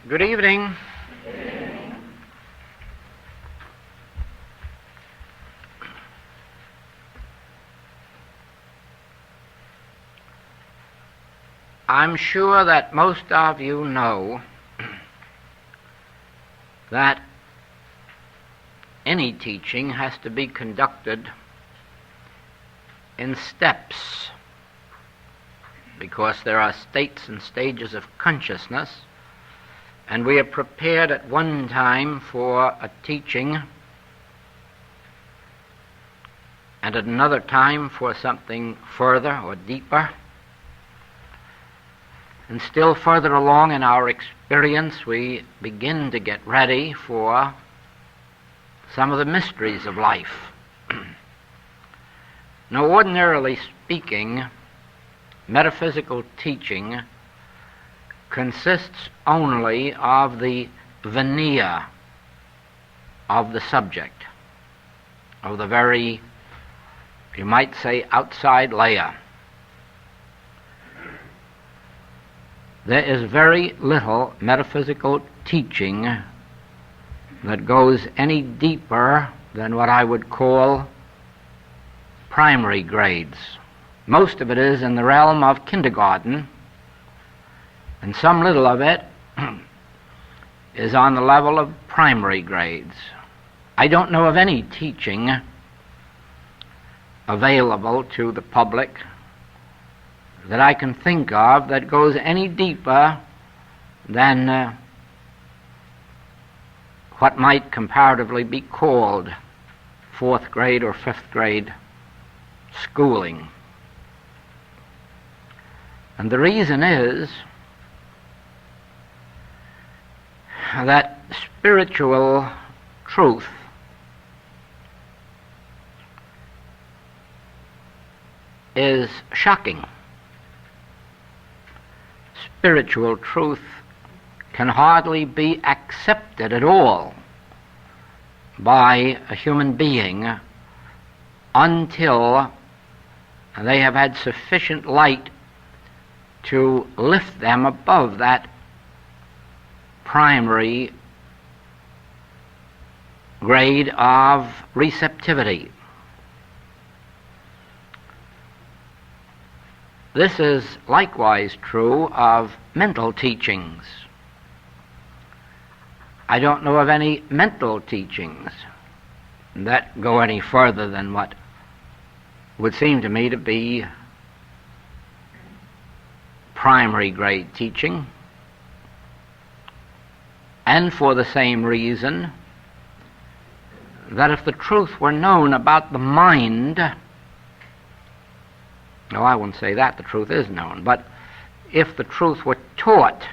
Good evening. I'm sure that most of you know that any teaching has to be conducted in steps, because there are states and stages of consciousness, and we are prepared at one time for a teaching and at another time for something further or deeper. And still further along in our experience, we begin to get ready for some of the mysteries of life. Now, ordinarily speaking, metaphysical teaching consists only of the veneer of the subject, of the very, you might say, outside layer. There is very little metaphysical teaching that goes any deeper than what I would call primary grades. Most of it is in the realm of kindergarten, and some little of it is on the level of primary grades. I don't know of any teaching available to the public that I can think of that goes any deeper than what might comparatively be called fourth grade or fifth grade schooling. And the reason is that spiritual truth is shocking. Spiritual truth can hardly be accepted at all by a human being until they have had sufficient light to lift them above that primary grade of receptivity. This is likewise true of mental teachings. I don't know of any mental teachings that go any further than what would seem to me to be primary grade teaching. And for the same reason that if the truth were known about the mind, no, I won't say that, the truth is known, but if the truth were taught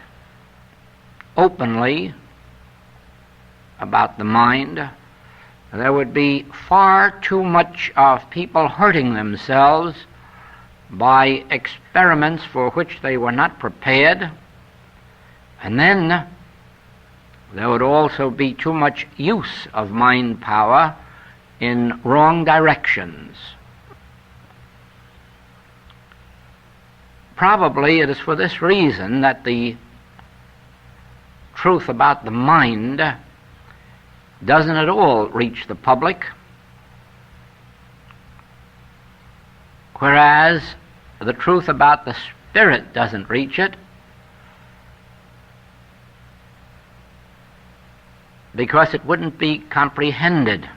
openly about the mind, there would be far too much of people hurting themselves by experiments for which they were not prepared, and then there would also be too much use of mind power in wrong directions. Probably it is for this reason that the truth about the mind doesn't at all reach the public, whereas the truth about the spirit doesn't reach it, because it wouldn't be comprehended.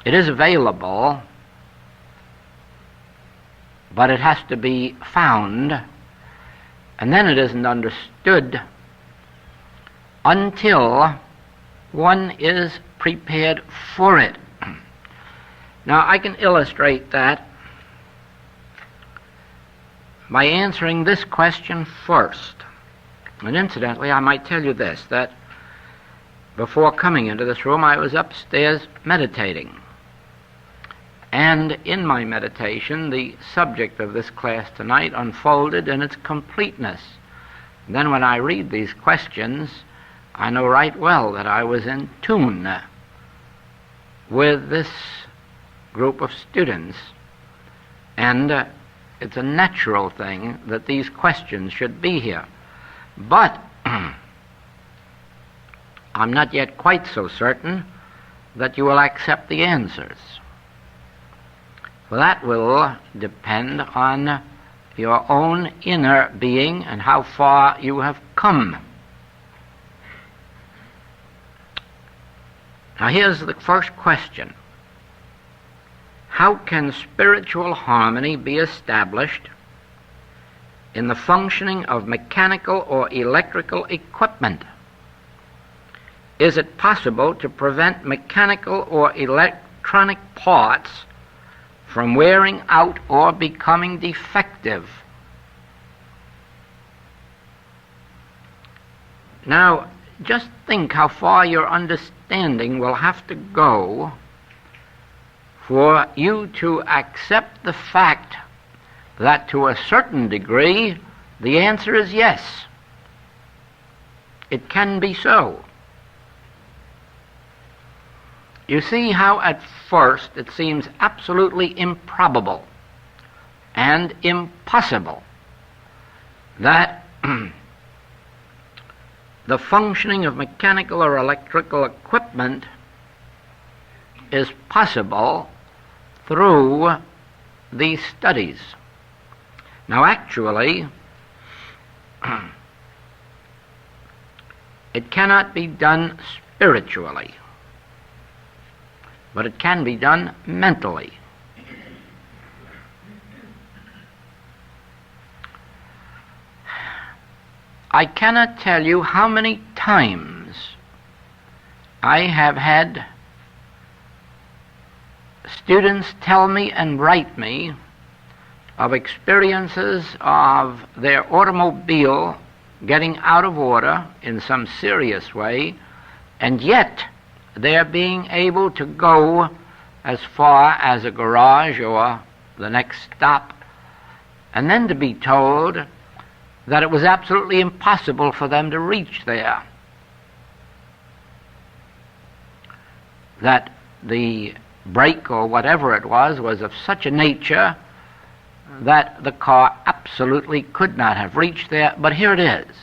It is available, but it has to be found, and then it isn't understood until one is prepared for it. Now, I can illustrate that by answering this question first. And incidentally, I might tell you this, that before coming into this room, I was upstairs meditating. And in my meditation, the subject of this class tonight unfolded in its completeness. And then when I read these questions, I know right well that I was in tune with this group of students. And it's a natural thing that these questions should be here. But I'm not yet quite so certain that you will accept the answers. For that will depend on your own inner being and how far you have come. Now here's the first question. How can spiritual harmony be established in the functioning of mechanical or electrical equipment? Is it possible to prevent mechanical or electronic parts from wearing out or becoming defective? Now, just think how far your understanding will have to go for you to accept the fact that to a certain degree the answer is yes. It can be so. You see how at first it seems absolutely improbable and impossible that the functioning of mechanical or electrical equipment is possible through these studies. Now actually, it cannot be done spiritually, but it can be done mentally. I cannot tell you how many times I have had students tell me and write me of experiences of their automobile getting out of order in some serious way, and yet they're being able to go as far as a garage or the next stop, and then to be told that it was absolutely impossible for them to reach there, that the brake or whatever it was of such a nature that the car absolutely could not have reached there, but here it is.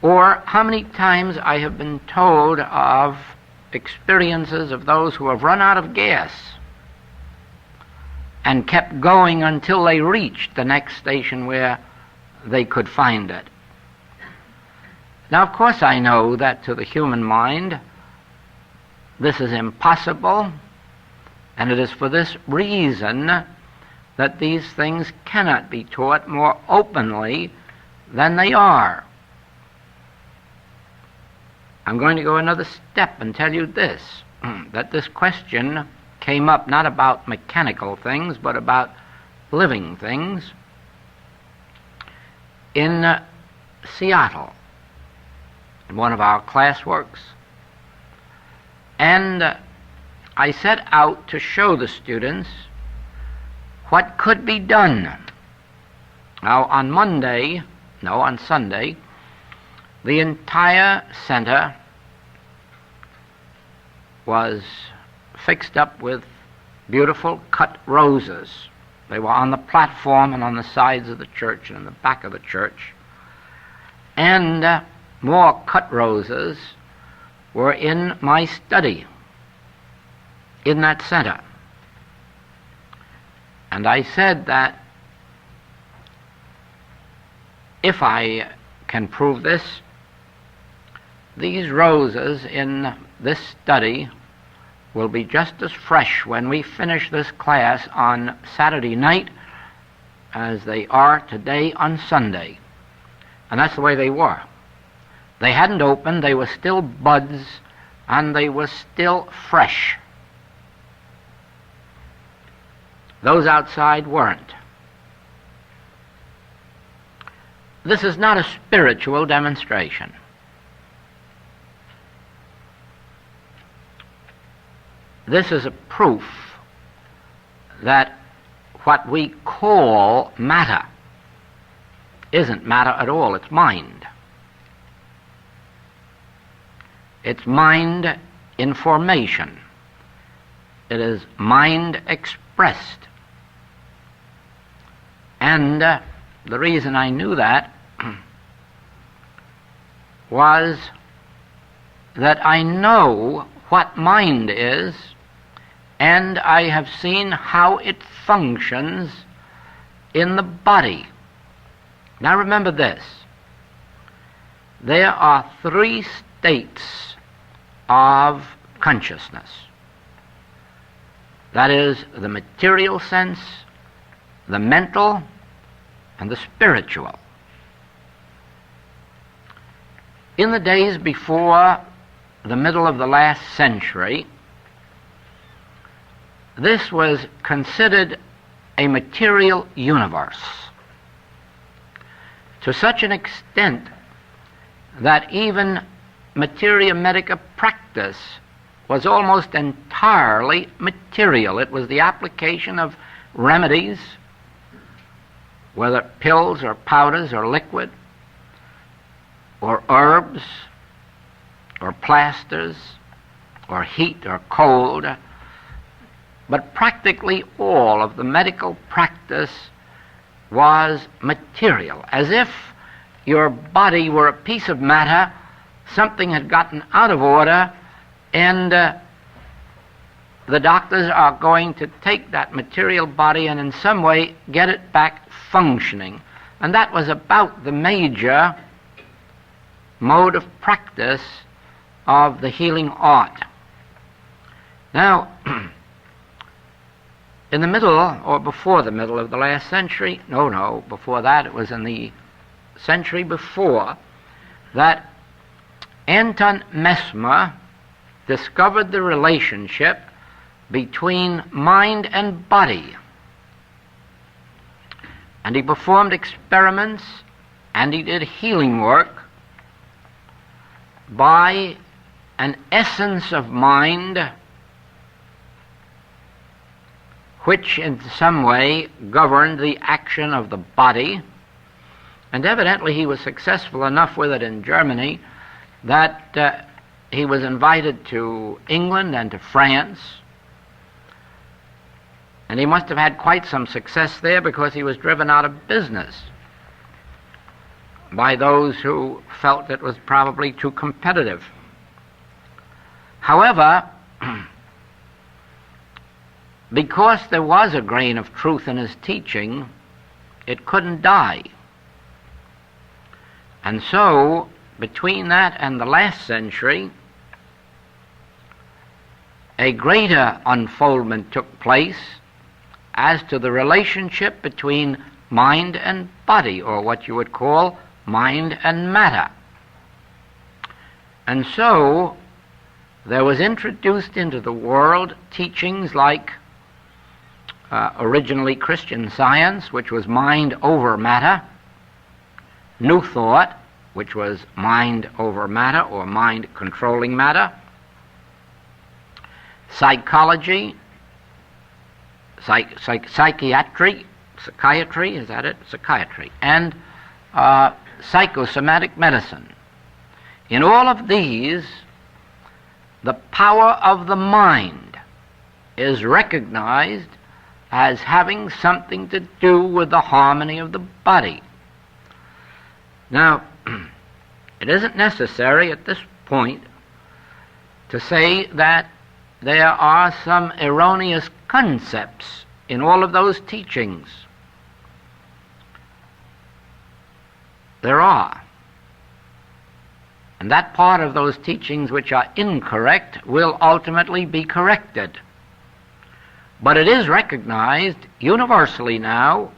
Or how many times I have been told of experiences of those who have run out of gas and kept going until they reached the next station where they could find it. Now, of course, I know that to the human mind this is impossible, and it is for this reason that these things cannot be taught more openly than they are. I'm going to go another step and tell you this, that this question came up not about mechanical things, but about living things in Seattle, in one of our classworks. And I set out to show the students what could be done. Now, on Sunday, the entire center was fixed up with beautiful cut roses. They were on the platform and on the sides of the church and in the back of the church. And more cut roses were in my study, in that center. And I said that if I can prove this, these roses in this study will be just as fresh when we finish this class on Saturday night as they are today on Sunday. And that's the way they were. They hadn't opened, they were still buds, and they were still fresh. Those outside weren't. This is not a spiritual demonstration. This is a proof that what we call matter isn't matter at all, it's mind. It's mind information. It is mind expressed. And the reason I knew that was that I know what mind is, and I have seen how it functions in the body. Now remember this. There are three states of consciousness. That is, the material sense, the mental, and the spiritual. In the days before the middle of the last century, this was considered a material universe, to such an extent that even materia medica practice was almost entirely material. It was the application of remedies, whether pills or powders or liquid, or herbs, or plasters, or heat or cold, but practically all of the medical practice was material, as if your body were a piece of matter, something had gotten out of order, and the doctors are going to take that material body and in some way get it back functioning. And that was about the major mode of practice of the healing art. Now, in the middle, or before the middle of the last century, before that, it was in the century before, that Anton Mesmer discovered the relationship between mind and body. And he performed experiments and he did healing work by an essence of mind which in some way governed the action of the body. And evidently he was successful enough with it in Germany that he was invited to England and to France. And he must have had quite some success there, because he was driven out of business by those who felt it was probably too competitive. However, because there was a grain of truth in his teaching, it couldn't die. And so, between that and the last century, a greater unfoldment took place as to the relationship between mind and body, or what you would call mind and matter. And so there was introduced into the world teachings like originally Christian Science, which was mind over matter, New Thought, which was mind over matter or mind controlling matter, psychology, psychiatry, is that it? Psychiatry, and psychosomatic medicine. In all of these, the power of the mind is recognized as having something to do with the harmony of the body. Now, it isn't necessary at this point to say that there are some erroneous concepts in all of those teachings. There are. And that part of those teachings which are incorrect will ultimately be corrected. But it is recognized universally now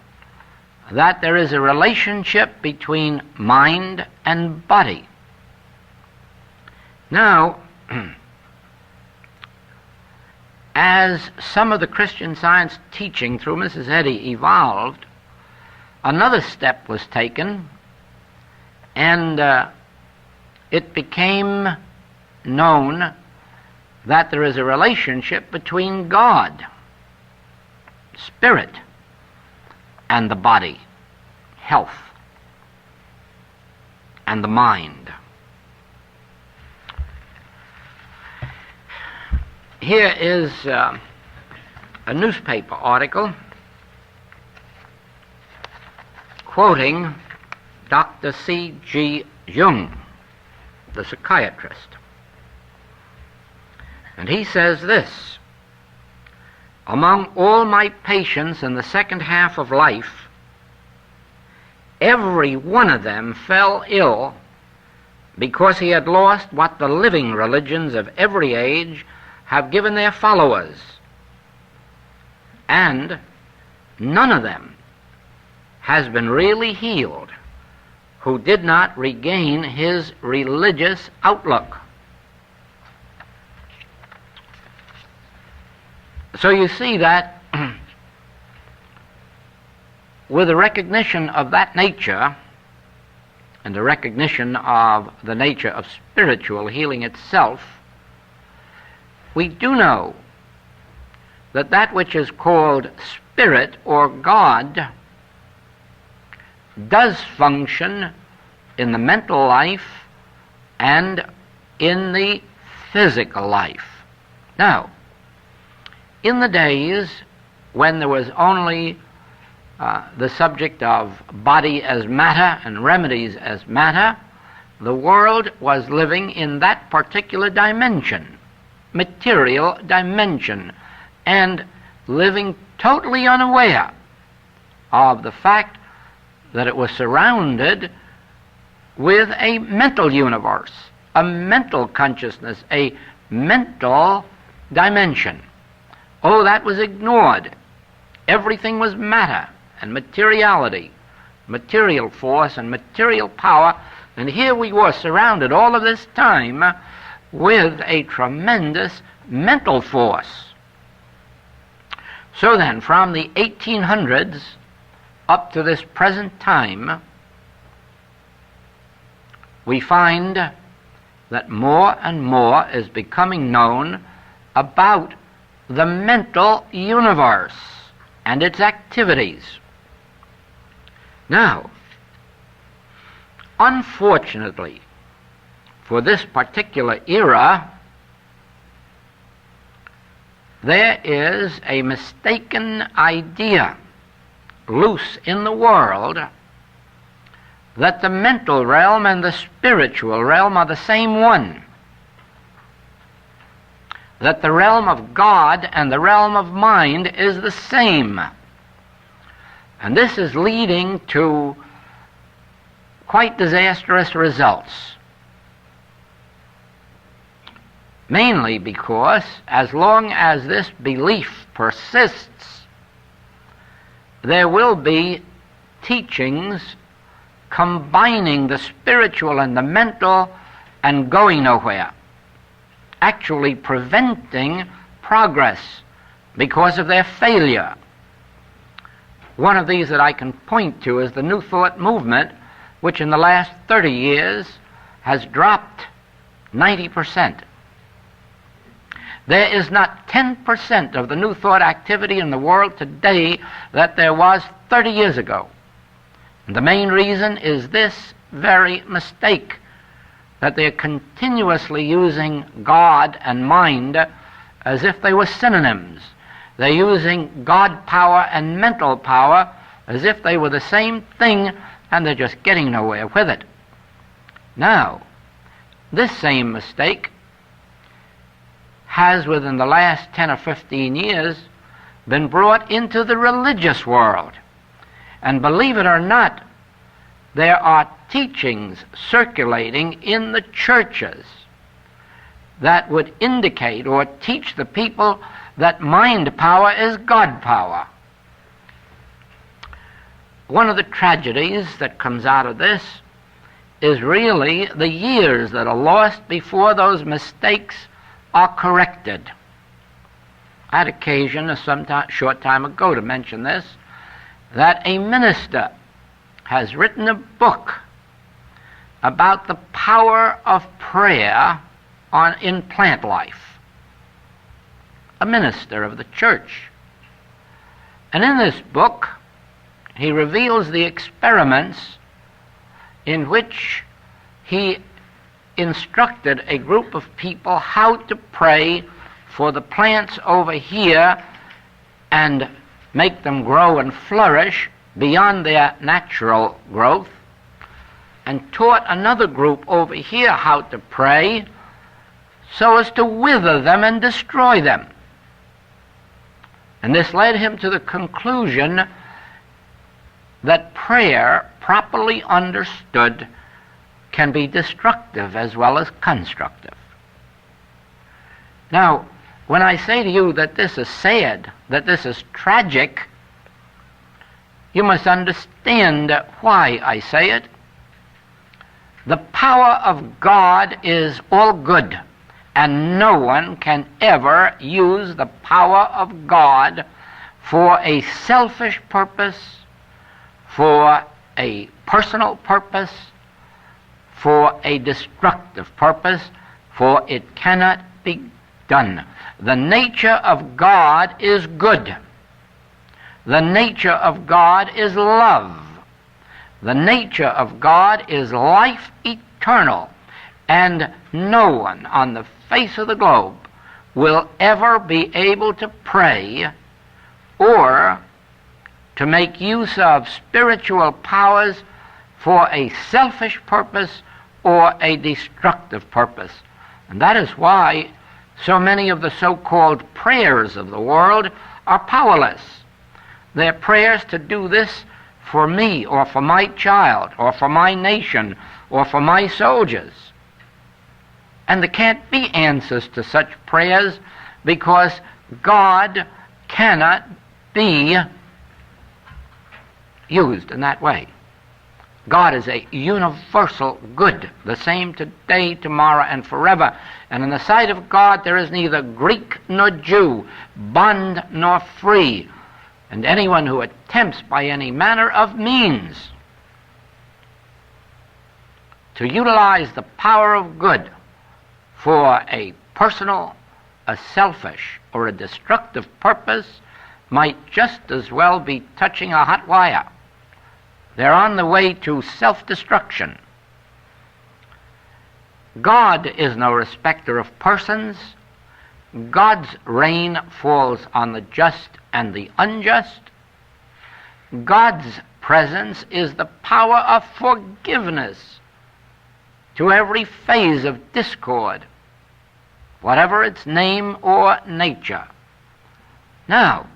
that there is a relationship between mind and body. Now, as some of the Christian Science teaching through Mrs. Eddy evolved, another step was taken, and it became known that there is a relationship between God, spirit, and the body, health, and the mind. Here is a newspaper article quoting Dr. C.G. Jung, the psychiatrist. And he says this: among all my patients in the second half of life, every one of them fell ill because he had lost what the living religions of every age have given their followers. And none of them has been really healed who did not regain his religious outlook. So you see that with the recognition of that nature and the recognition of the nature of spiritual healing itself, we do know that that which is called spirit or God does function in the mental life and in the physical life. Now, in the days when there was only the subject of body as matter and remedies as matter, the world was living in that particular dimension, material dimension, and living totally unaware of the fact that it was surrounded with a mental universe, a mental consciousness, a mental dimension. Oh, that was ignored. Everything was matter and materiality, material force and material power, and here we were surrounded all of this time with a tremendous mental force. So then, from the 1800s up to this present time, we find that more and more is becoming known about the mental universe and its activities. Now, unfortunately, for this particular era, there is a mistaken idea loose in the world that the mental realm and the spiritual realm are the same one, that the realm of God and the realm of mind is the same. And this is leading to quite disastrous results. Mainly because as long as this belief persists, there will be teachings combining the spiritual and the mental and going nowhere, actually preventing progress because of their failure. One of these that I can point to is the New Thought movement, which in the last 30 years has dropped 90%. There is not 10% of the New Thought activity in the world today that there was 30 years ago. And the main reason is this very mistake, that they're continuously using God and mind as if they were synonyms. They're using God power and mental power as if they were the same thing, and they're just getting nowhere with it. Now, this same mistake has, within the last 10 or 15 years, been brought into the religious world. And believe it or not, there are teachings circulating in the churches that would indicate or teach the people that mind power is God power. One of the tragedies that comes out of this is really the years that are lost before those mistakes are corrected. I had occasion short time ago to mention this, that a minister has written a book about the power of prayer in plant life. A minister of the church. And in this book, he reveals the experiments in which he instructed a group of people how to pray for the plants over here and make them grow and flourish beyond their natural growth, and taught another group over here how to pray so as to wither them and destroy them. And this led him to the conclusion that prayer, properly understood, can be destructive as well as constructive. Now, when I say to you that this is sad, that this is tragic, you must understand why I say it. The power of God is all good, and no one can ever use the power of God for a selfish purpose, for a personal purpose, for a destructive purpose, for it cannot be done. The nature of God is good. The nature of God is love. The nature of God is life eternal, and no one on the face of the globe will ever be able to pray or to make use of spiritual powers for a selfish purpose or a destructive purpose. And that is why so many of the so-called prayers of the world are powerless. They're prayers to do this for me, or for my child, or for my nation, or for my soldiers. And there can't be answers to such prayers because God cannot be used in that way. God is a universal good, the same today, tomorrow, and forever. And in the sight of God there is neither Greek nor Jew, bond nor free. And anyone who attempts by any manner of means to utilize the power of good for a personal, a selfish, or a destructive purpose might just as well be touching a hot wire. They're on the way to self-destruction. God is no respecter of persons. God's rain falls on the just and the unjust. God's presence is the power of forgiveness to every phase of discord, whatever its name or nature. Now,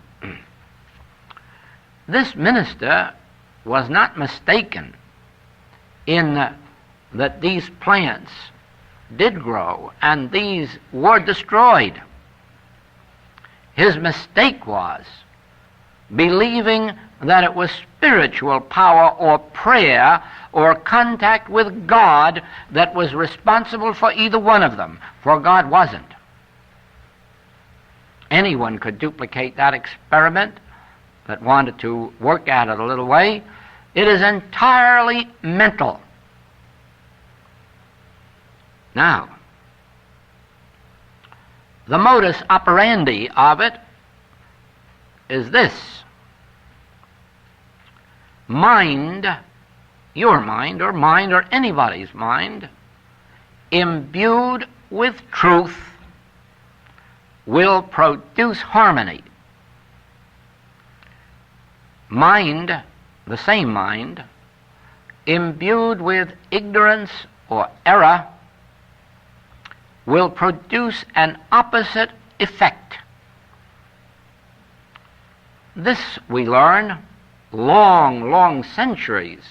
this minister was not mistaken in that these plants did grow and these were destroyed. His mistake was believing that it was spiritual power or prayer or contact with God that was responsible for either one of them, for God wasn't. Anyone could duplicate that experiment that wanted to work at it a little way. It is entirely mental. Now, the modus operandi of it is this. Mind, your mind or anybody's mind, imbued with truth, will produce harmony. Mind, the same mind, imbued with ignorance or error, will produce an opposite effect. This we learn long centuries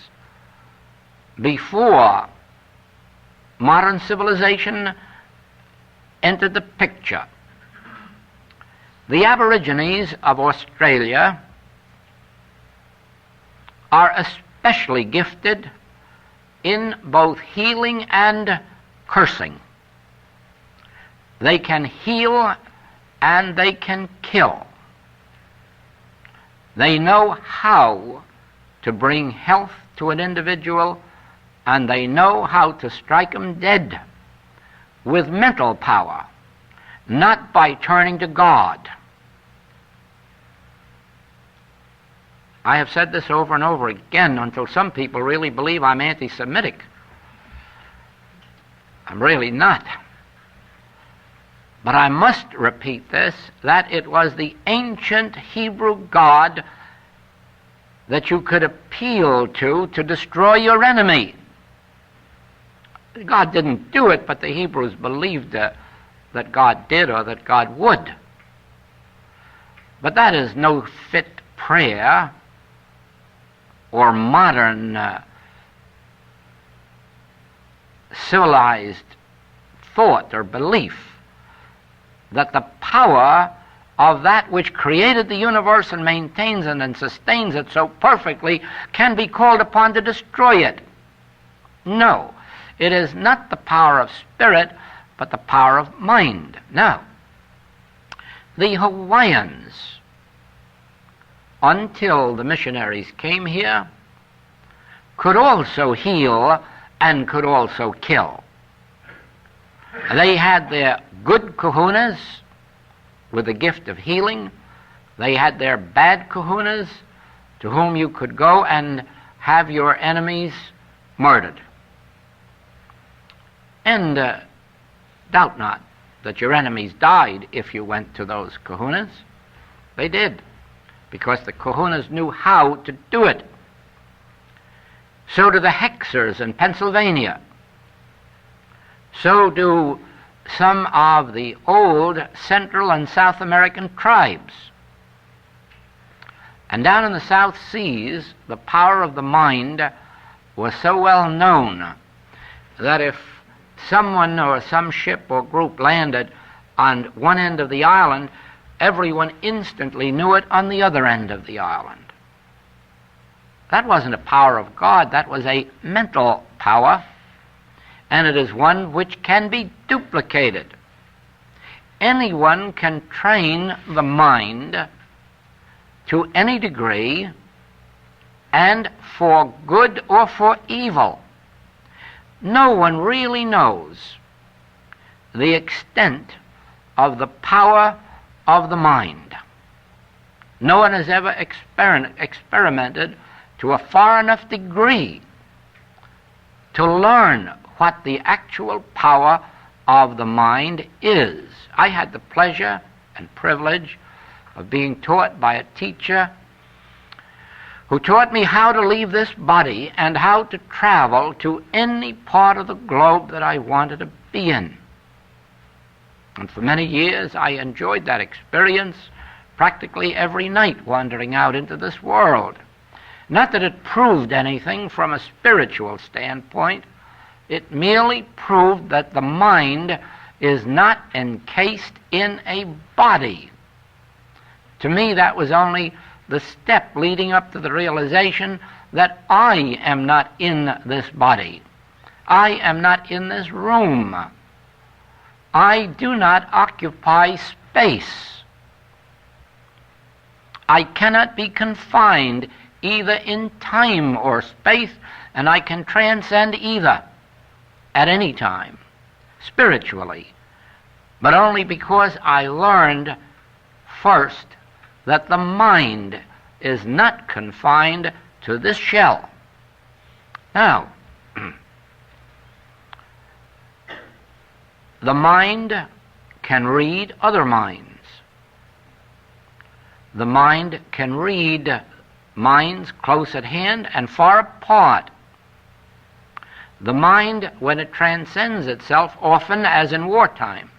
before modern civilization entered the picture. The Aborigines of Australia are especially gifted in both healing and cursing. They can heal and they can kill. They know how to bring health to an individual, and they know how to strike them dead with mental power, not by turning to God. I have said this over and over again until some people really believe I'm anti-Semitic. I'm really not. But I must repeat this, that it was the ancient Hebrew God that you could appeal to destroy your enemy. God didn't do it, but the Hebrews believed that God did or that God would. But that is no fit prayer or modern civilized thought or belief that the power of that which created the universe and maintains it and sustains it so perfectly can be called upon to destroy it. No, it is not the power of spirit, but the power of mind. Now, the Hawaiians, until the missionaries came here, could also heal and could also kill. They had their good kahunas with the gift of healing. They had their bad kahunas to whom you could go and have your enemies murdered. And doubt not that your enemies died if you went to those kahunas. They did, because the kahunas knew how to do it. So do the hexers in Pennsylvania. So do some of the old Central and South American tribes. And down in the South Seas, the power of the mind was so well known that if someone or some ship or group landed on one end of the island, everyone instantly knew it on the other end of the island. That wasn't a power of God, that was a mental power, and it is one which can be duplicated. Anyone can train the mind to any degree, and for good or for evil. No one really knows the extent of the power of the mind. No one has ever experimented to a far enough degree to learn what the actual power of the mind is. I had the pleasure and privilege of being taught by a teacher who taught me how to leave this body and how to travel to any part of the globe that I wanted to be in. And for many years I enjoyed that experience practically every night, wandering out into this world. Not that it proved anything from a spiritual standpoint. It merely proved that the mind is not encased in a body. To me, that was only the step leading up to the realization that I am not in this body. I am not in this room. I do not occupy space. I cannot be confined either in time or space, and I can transcend either at any time, spiritually, but only because I learned first that the mind is not confined to this shell. Now, the mind can read other minds. The mind can read minds close at hand and far apart. The mind, when it transcends itself, often as in wartime,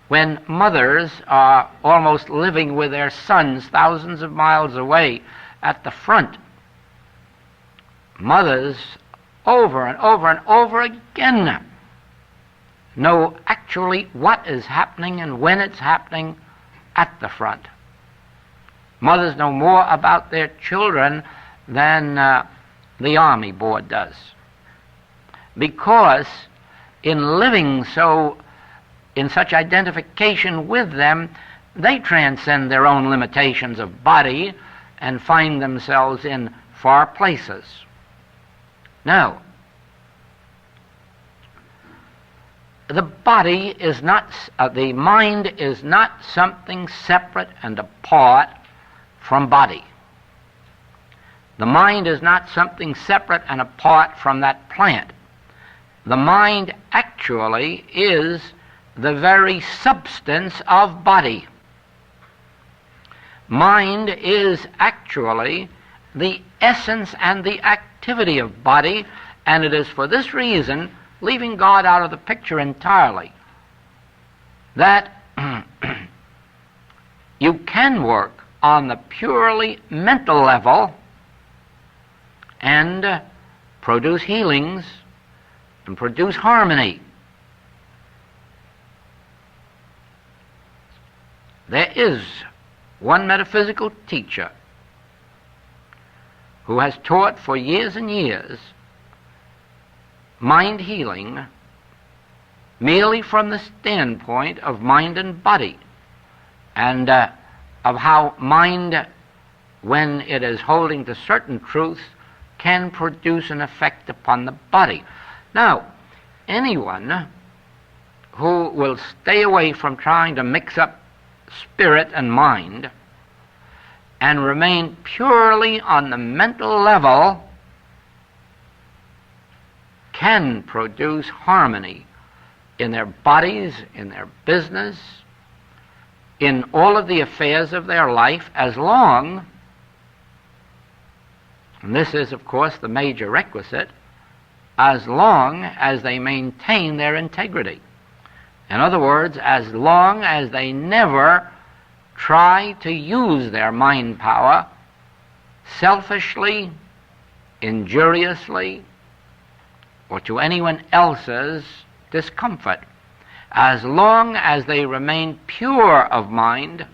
when mothers are almost living with their sons thousands of miles away at the front, mothers over and over and over again know actually what is happening and when it's happening at the front. Mothers know more about their children than the Army Board does, because in living in such identification with them, they transcend their own limitations of body and find themselves in far places. Now, the body is not, the mind is not something separate and apart from body. The mind is not something separate and apart from that plant. The mind actually is the very substance of body. Mind is actually the essence and the activity of body, and it is for this reason leaving God out of the picture entirely, that you can work on the purely mental level and produce healings and produce harmony. There is one metaphysical teacher who has taught for years and years mind healing merely from the standpoint of mind and body, and of how mind, when it is holding to certain truths, can produce an effect upon the body. Now, anyone who will stay away from trying to mix up spirit and mind and remain purely on the mental level can produce harmony in their bodies, in their business, in all of the affairs of their life, as long, and this is of course the major requisite, as long as they maintain their integrity. In other words, as long as they never try to use their mind power selfishly, injuriously, or to anyone else's discomfort. As long as they remain pure of mind,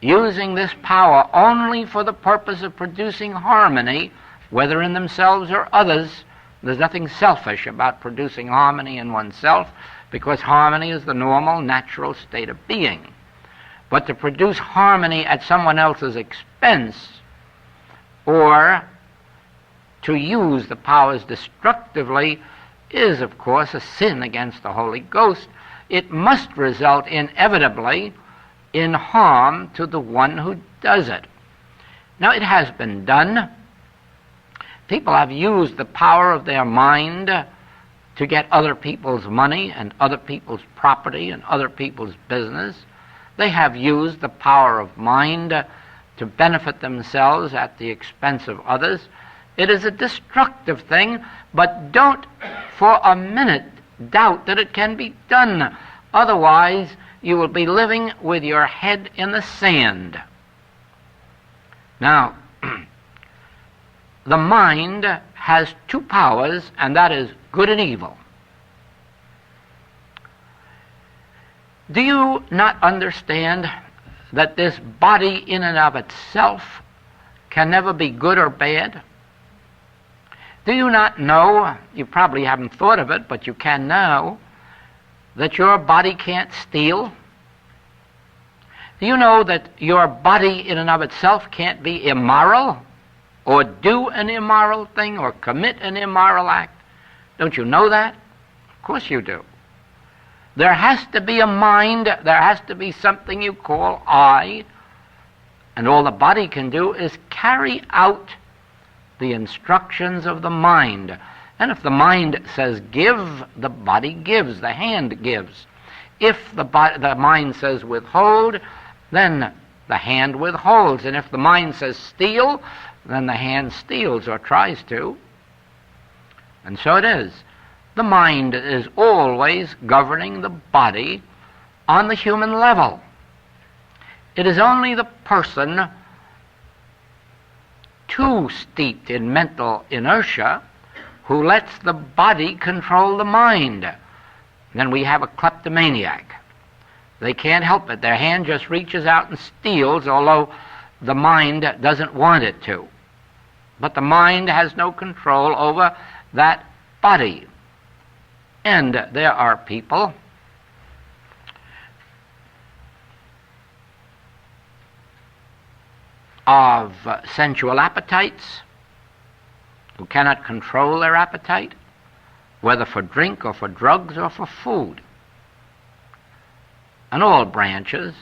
using this power only for the purpose of producing harmony, whether in themselves or others. There's nothing selfish about producing harmony in oneself, because harmony is the normal, natural state of being. But to produce harmony at someone else's expense, or to use the powers destructively, is, of course, a sin against the Holy Ghost. It must result inevitably in harm to the one who does it. Now, it has been done. People have used the power of their mind to get other people's money and other people's property and other people's business. They have used the power of mind to benefit themselves at the expense of others. It is a destructive thing, but don't for a minute doubt that it can be done. Otherwise, you will be living with your head in the sand. Now, the mind has two powers, and that is good and evil. Do you not understand that this body in and of itself can never be good or bad? Do you not know, you probably haven't thought of it, but you can now, that your body can't steal? Do you know that your body in and of itself can't be immoral, or do an immoral thing, or commit an immoral act? Don't you know that? Of course you do. There has to be a mind, there has to be something you call I, and all the body can do is carry out the instructions of the mind. And if the mind says give, the body gives, the hand gives. If the mind says withhold, then the hand withholds. And if the mind says steal, then the hand steals or tries to. And so it is. The mind is always governing the body on the human level. It is only the person too steeped in mental inertia who lets the body control the mind. Then we have a kleptomaniac. They can't help it. Their hand just reaches out and steals, although the mind doesn't want it to. But the mind has no control over that body. And there are people of sensual appetites who cannot control their appetite, whether for drink or for drugs or for food, and all branches.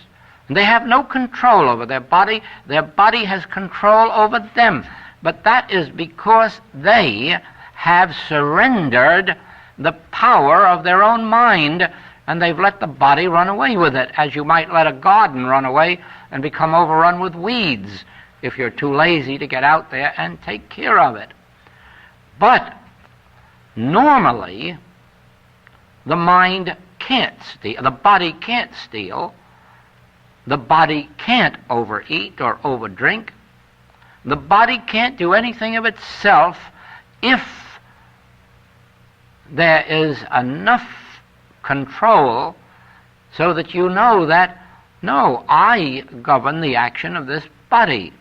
And they have no control over their body. Their body has control over them. But that is because they have surrendered the power of their own mind, and they've let the body run away with it, as you might let a garden run away and become overrun with weeds if you're too lazy to get out there and take care of it. But Normally, the mind can't steal, the body can't steal, the body can't overeat or overdrink, the body can't do anything of itself if there is enough control so that you know that, no, I govern the action of this body.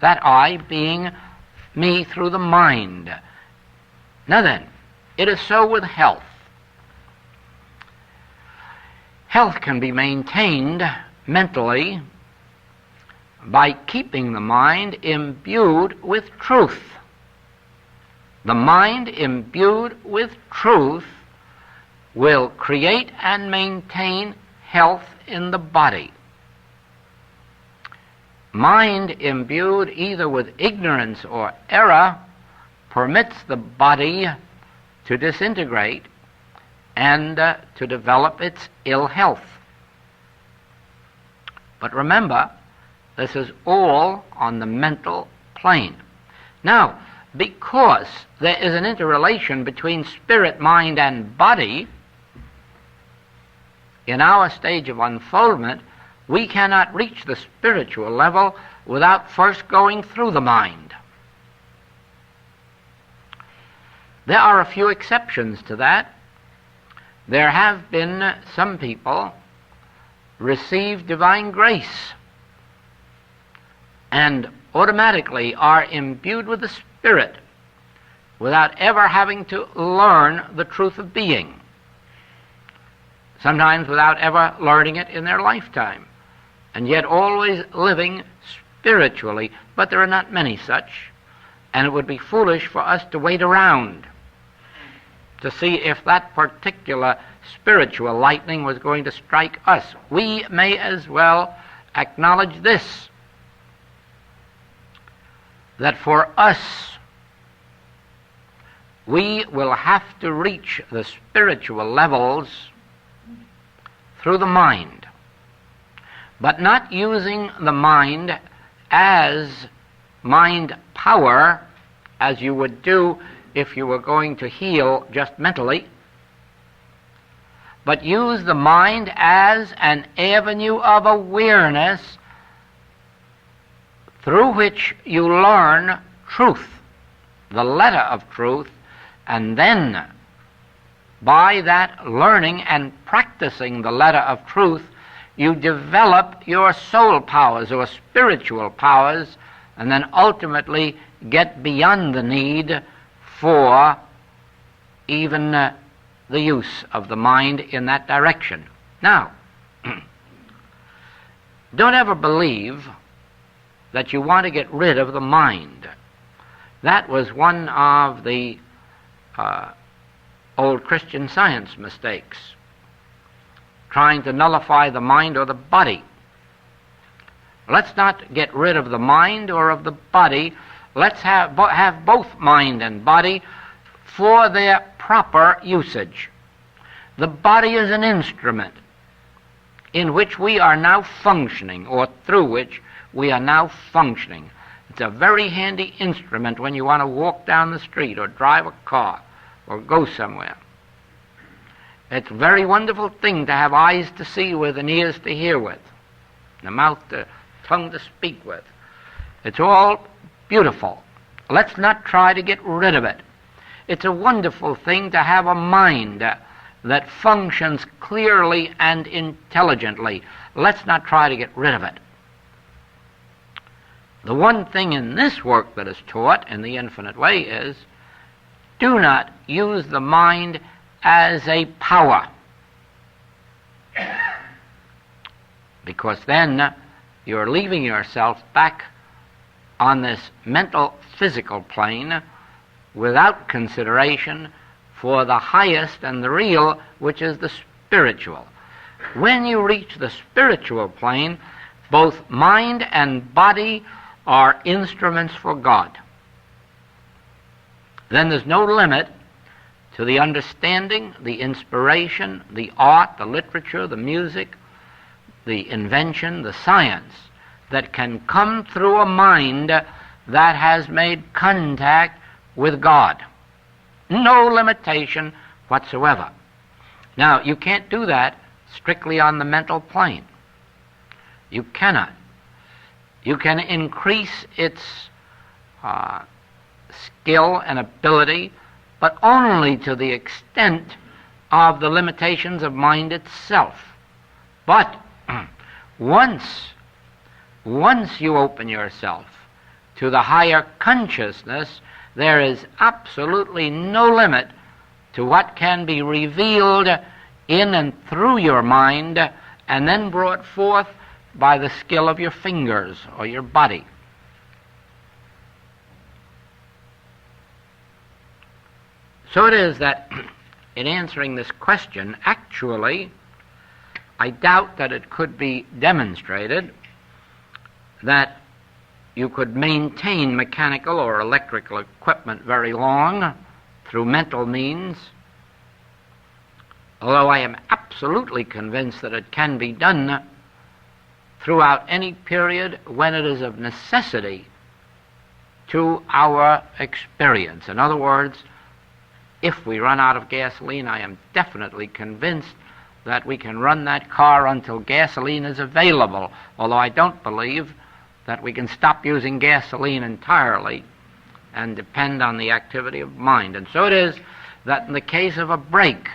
That I being me through the mind. Now then, it is so with health. Health can be maintained mentally by keeping the mind imbued with truth. The mind imbued with truth will create and maintain health in the body. Mind imbued either with ignorance or error permits the body to disintegrate and to develop its ill health. But remember, this is all on the mental plane. Now, because there is an interrelation between spirit, mind, and body, in our stage of unfoldment, we cannot reach the spiritual level without first going through the mind. There are a few exceptions to that. There have been some people receive divine grace and automatically are imbued with the Spirit without ever having to learn the truth of being, sometimes without ever learning it in their lifetime, and yet always living spiritually. But there are not many such, and it would be foolish for us to wait around to see if that particular spiritual lightning was going to strike us. We may as well acknowledge this, that for us, we will have to reach the spiritual levels through the mind, but not using the mind as mind power as you would do if you were going to heal just mentally, but use the mind as an avenue of awareness through which you learn truth, the letter of truth, and then by that learning and practicing the letter of truth, you develop your soul powers or spiritual powers, and then ultimately get beyond the need for even the use of the mind in that direction. Now, don't ever believe that you want to get rid of the mind. That was one of the old Christian Science mistakes, trying to nullify the mind or the body. Let's not get rid of the mind or of the body. Let's have both mind and body for their proper usage. The body is an instrument in which we are now functioning, or through which we are now functioning. It's a very handy instrument when you want to walk down the street or drive a car or go somewhere. It's a very wonderful thing to have eyes to see with and ears to hear with, and a mouth to, tongue to speak with. It's all beautiful. Let's not try to get rid of it. It's a wonderful thing to have a mind that functions clearly and intelligently. Let's not try to get rid of it. The one thing in this work that is taught in the infinite way is, do not use the mind as a power, because then you're leaving yourself back on this mental physical plane without consideration for the highest and the real, which is the spiritual. When you reach the spiritual plane, both mind and body are instruments for God. Then there's no limit to the understanding, the inspiration, the art, the literature, the music, the invention, the science that can come through a mind that has made contact with God. No limitation whatsoever. Now, you can't do that strictly on the mental plane. You cannot. You can increase its skill and ability, but only to the extent of the limitations of mind itself. But once you open yourself to the higher consciousness, there is absolutely no limit to what can be revealed in and through your mind and then brought forth by the skill of your fingers or your body. So it is that in answering this question, actually, I doubt that it could be demonstrated that you could maintain mechanical or electrical equipment very long through mental means, although I am absolutely convinced that it can be done throughout any period when it is of necessity to our experience. In other words, if we run out of gasoline, I am definitely convinced that we can run that car until gasoline is available, although I don't believe that we can stop using gasoline entirely and depend on the activity of mind. And so it is that in the case of a brake,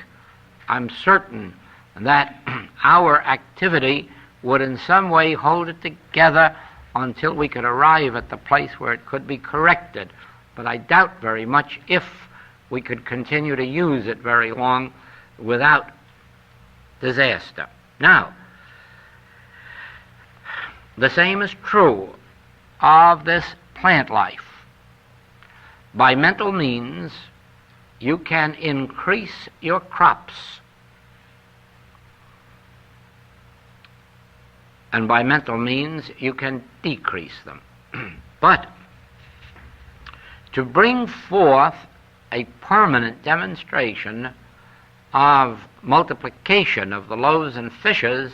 I'm certain that our activity would in some way hold it together until we could arrive at the place where it could be corrected. But I doubt very much if we could continue to use it very long without disaster. Now, the same is true of this plant life. By mental means, you can increase your crops, and by mental means, you can decrease them. But to bring forth a permanent demonstration of multiplication of the loaves and fishes,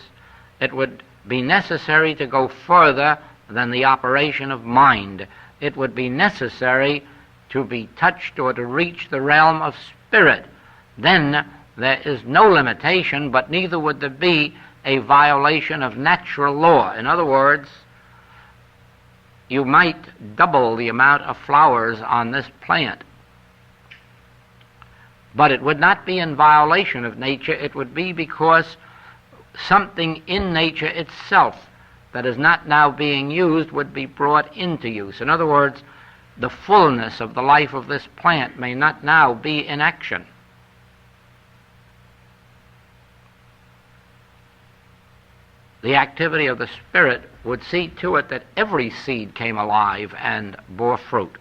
it would be necessary to go further than the operation of mind. It would be necessary to be touched or to reach the realm of spirit. Then there is no limitation, but neither would there be a violation of natural law. In other words, you might double the amount of flowers on this plant, but it would not be in violation of nature. It would be because something in nature itself that is not now being used would be brought into use. In other words, the fullness of the life of this plant may not now be in action. The activity of the Spirit would see to it that every seed came alive and bore fruit.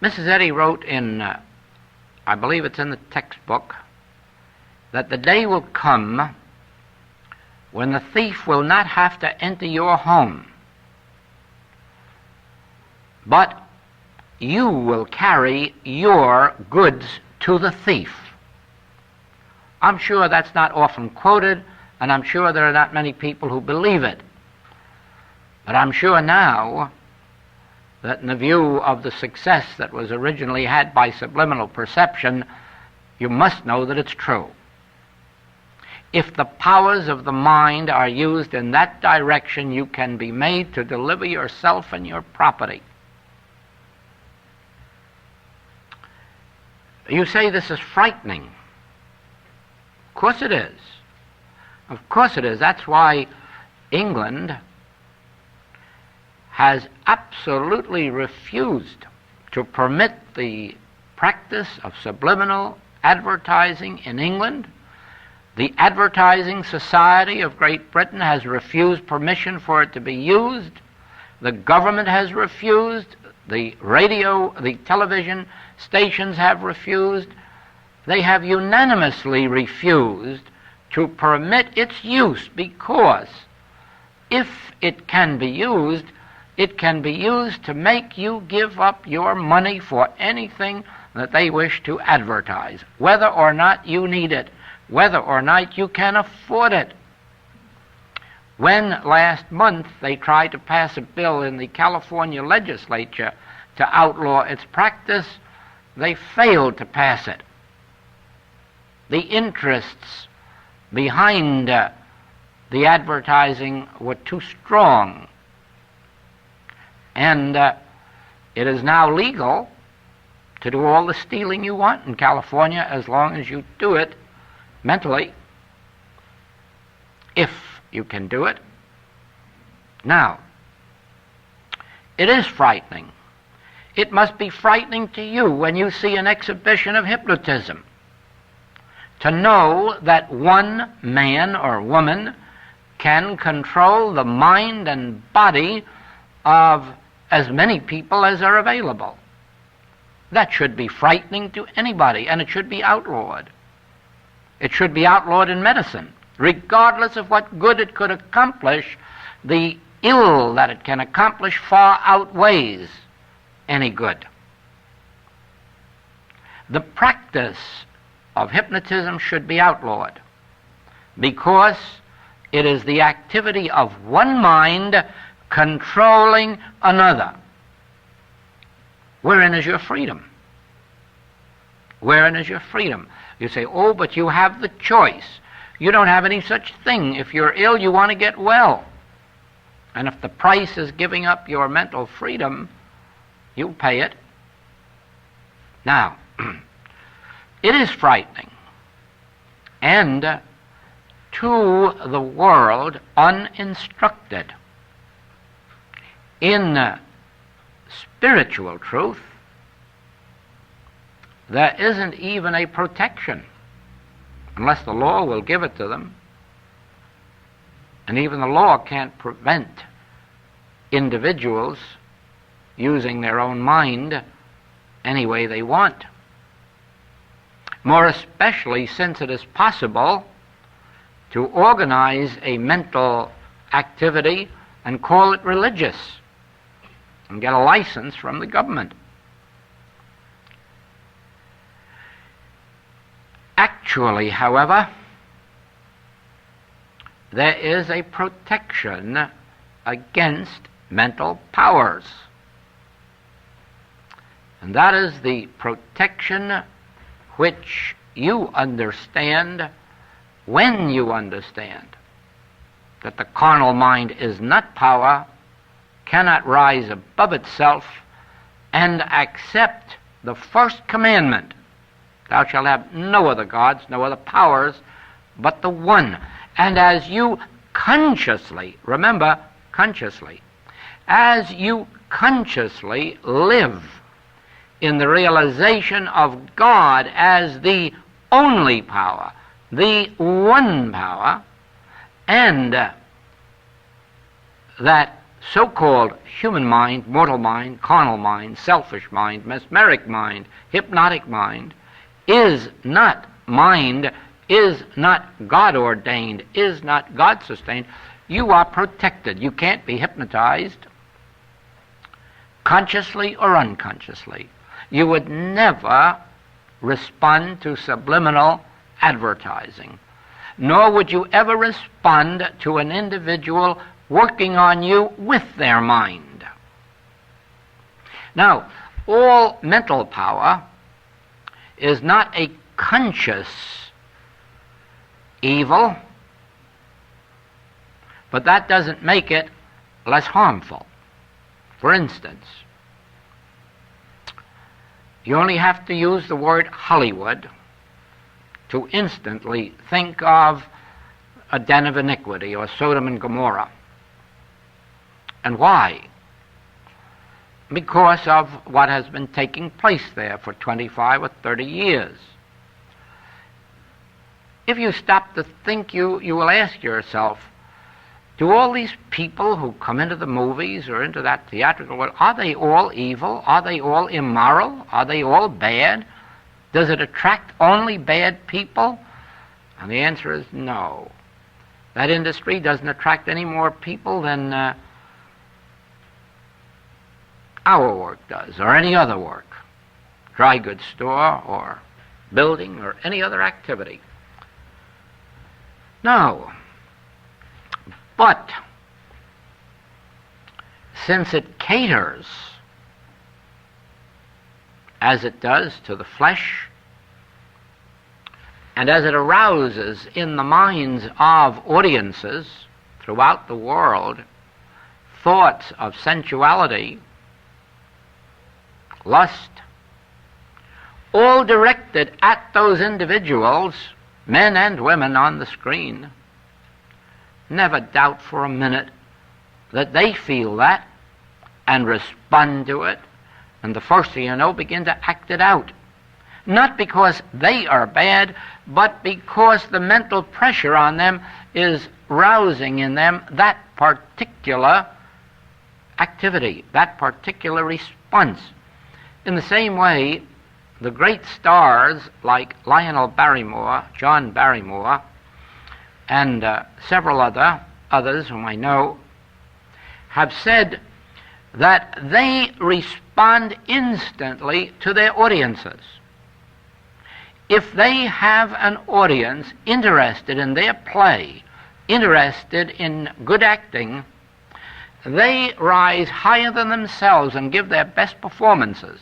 Mrs. Eddy wrote in, I believe it's in the textbook, that the day will come when the thief will not have to enter your home, but you will carry your goods to the thief. I'm sure that's not often quoted, and I'm sure there are not many people who believe it. But I'm sure now that in the view of the success that was originally had by subliminal perception, you must know that it's true. If the powers of the mind are used in that direction, you can be made to deliver yourself and your property. You say this is frightening. Of course it is. Of course it is. That's why England has absolutely refused to permit the practice of subliminal advertising in England. The Advertising Society of Great Britain has refused permission for it to be used. The government has refused. The radio, the television stations have refused. They have unanimously refused to permit its use, because if it can be used to make you give up your money for anything that they wish to advertise, whether or not you need it, whether or not you can afford it. When last month they tried to pass a bill in the California legislature to outlaw its practice, they failed to pass it. The interests behind the advertising were too strong. And it is now legal to do all the stealing you want in California as long as you do it mentally, if you can do it. Now, it is frightening. It must be frightening to you when you see an exhibition of hypnotism, to know that one man or woman can control the mind and body of as many people as are available. That should be frightening to anybody, and it should be outlawed. It should be outlawed in medicine. Regardless of what good it could accomplish, the ill that it can accomplish far outweighs any good. The practice of hypnotism should be outlawed because it is the activity of one mind controlling another. Wherein is your freedom? Wherein is your freedom? You say, oh, but you have the choice. You don't have any such thing. If you're ill, you want to get well. And if the price is giving up your mental freedom, you'll pay it. Now, it is frightening. And to the world uninstructed in spiritual truth, there isn't even a protection unless the law will give it to them. And even the law can't prevent individuals using their own mind any way they want. More especially since it is possible to organize a mental activity and call it religious and get a license from the government. Actually, however, there is a protection against mental powers. And that is the protection which you understand when you understand that the carnal mind is not power, cannot rise above itself, and accept the first commandment, thou shalt have no other gods, no other powers, but the one. And as you consciously, remember, consciously, as you consciously live in the realization of God as the only power, the one power, and that so-called human mind, mortal mind, carnal mind, selfish mind, mesmeric mind, hypnotic mind, is not mind, is not God-ordained, is not God-sustained, you are protected. You can't be hypnotized consciously or unconsciously. You would never respond to subliminal advertising, nor would you ever respond to an individual working on you with their mind. Now, all mental power is not a conscious evil, but that doesn't make it less harmful. For instance, you only have to use the word Hollywood to instantly think of a den of iniquity or Sodom and Gomorrah. And why? Because of what has been taking place there for 25 or 30 years. If you stop to think, you will ask yourself, do all these people who come into the movies or into that theatrical world, are they all evil? Are they all immoral? Are they all bad? Does it attract only bad people? And the answer is no. That industry doesn't attract any more people than our work does, or any other work, dry goods store or building or any other activity. No, But since it caters, as it does, to the flesh, and as it arouses in the minds of audiences throughout the world thoughts of sensuality, lust, all directed at those individuals, men and women on the screen, never doubt for a minute that they feel that and respond to it, and the first thing you know, begin to act it out. Not because they are bad, but because the mental pressure on them is rousing in them that particular activity, that particular response. In the same way, the great stars like Lionel Barrymore, John Barrymore, and several others whom I know, have said that they respond instantly to their audiences. If they have an audience interested in their play, interested in good acting, they rise higher than themselves and give their best performances.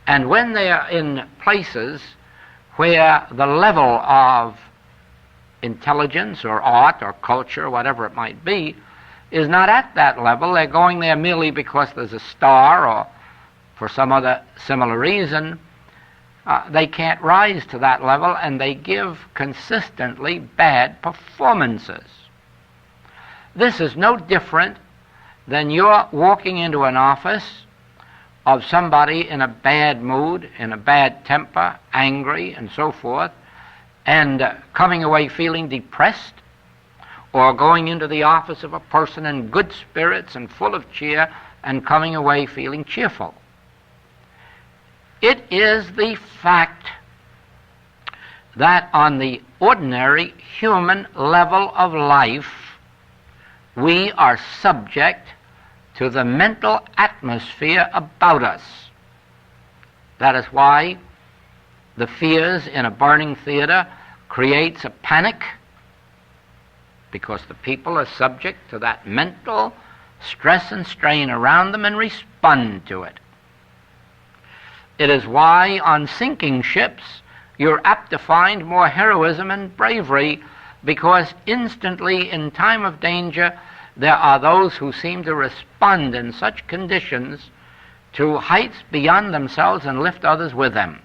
And when they are in places where the level of intelligence or art or culture, whatever it might be, is not at that level, they're going there merely because there's a star or for some other similar reason, they can't rise to that level, and they give consistently bad performances. This is no different than you're walking into an office of somebody in a bad mood, in a bad temper, angry, and so forth, and coming away feeling depressed, or going into the office of a person in good spirits and full of cheer and coming away feeling cheerful. It is the fact that on the ordinary human level of life, we are subject to the mental atmosphere about us. That is why the fears in a burning theater creates a panic, because the people are subject to that mental stress and strain around them and respond to it. It is why on sinking ships you're apt to find more heroism and bravery, because instantly in time of danger there are those who seem to respond in such conditions to heights beyond themselves and lift others with them.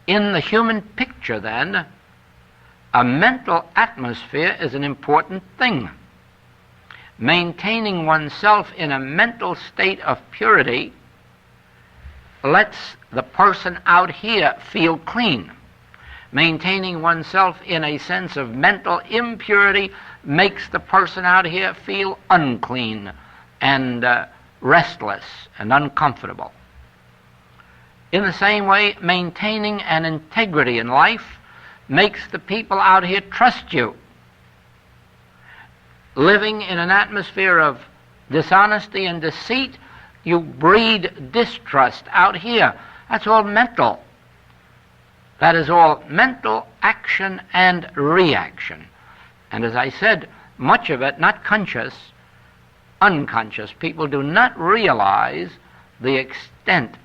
In the human picture, then, a mental atmosphere is an important thing. Maintaining oneself in a mental state of purity lets the person out here feel clean. Maintaining oneself in a sense of mental impurity makes the person out here feel unclean and restless and uncomfortable. In the same way, maintaining an integrity in life makes the people out here trust you. Living in an atmosphere of dishonesty and deceit, you breed distrust out here. That's all mental. That is all mental action and reaction. And as I said, much of it not conscious, unconscious. People do not realize the extent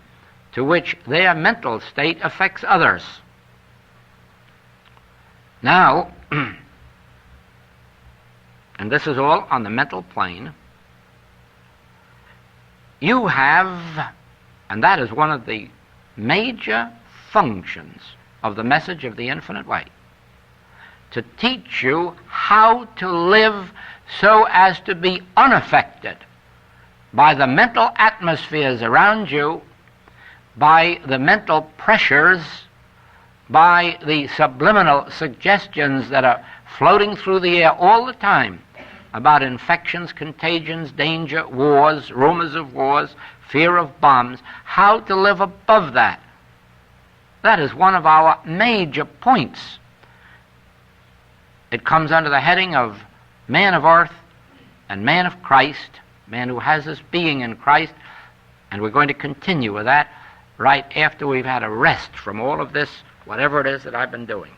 to which their mental state affects others. Now, and this is all on the mental plane, you have, and that is one of the major functions of the message of the infinite way, to teach you how to live so as to be unaffected by the mental atmospheres around you, by the mental pressures, by the subliminal suggestions that are floating through the air all the time about infections, contagions, danger, wars, rumors of wars, fear of bombs, how to live above that. That is one of our major points. It comes under the heading of man of earth and man of Christ, man who has his being in Christ, and we're going to continue with that right after we've had a rest from all of this, whatever it is that I've been doing.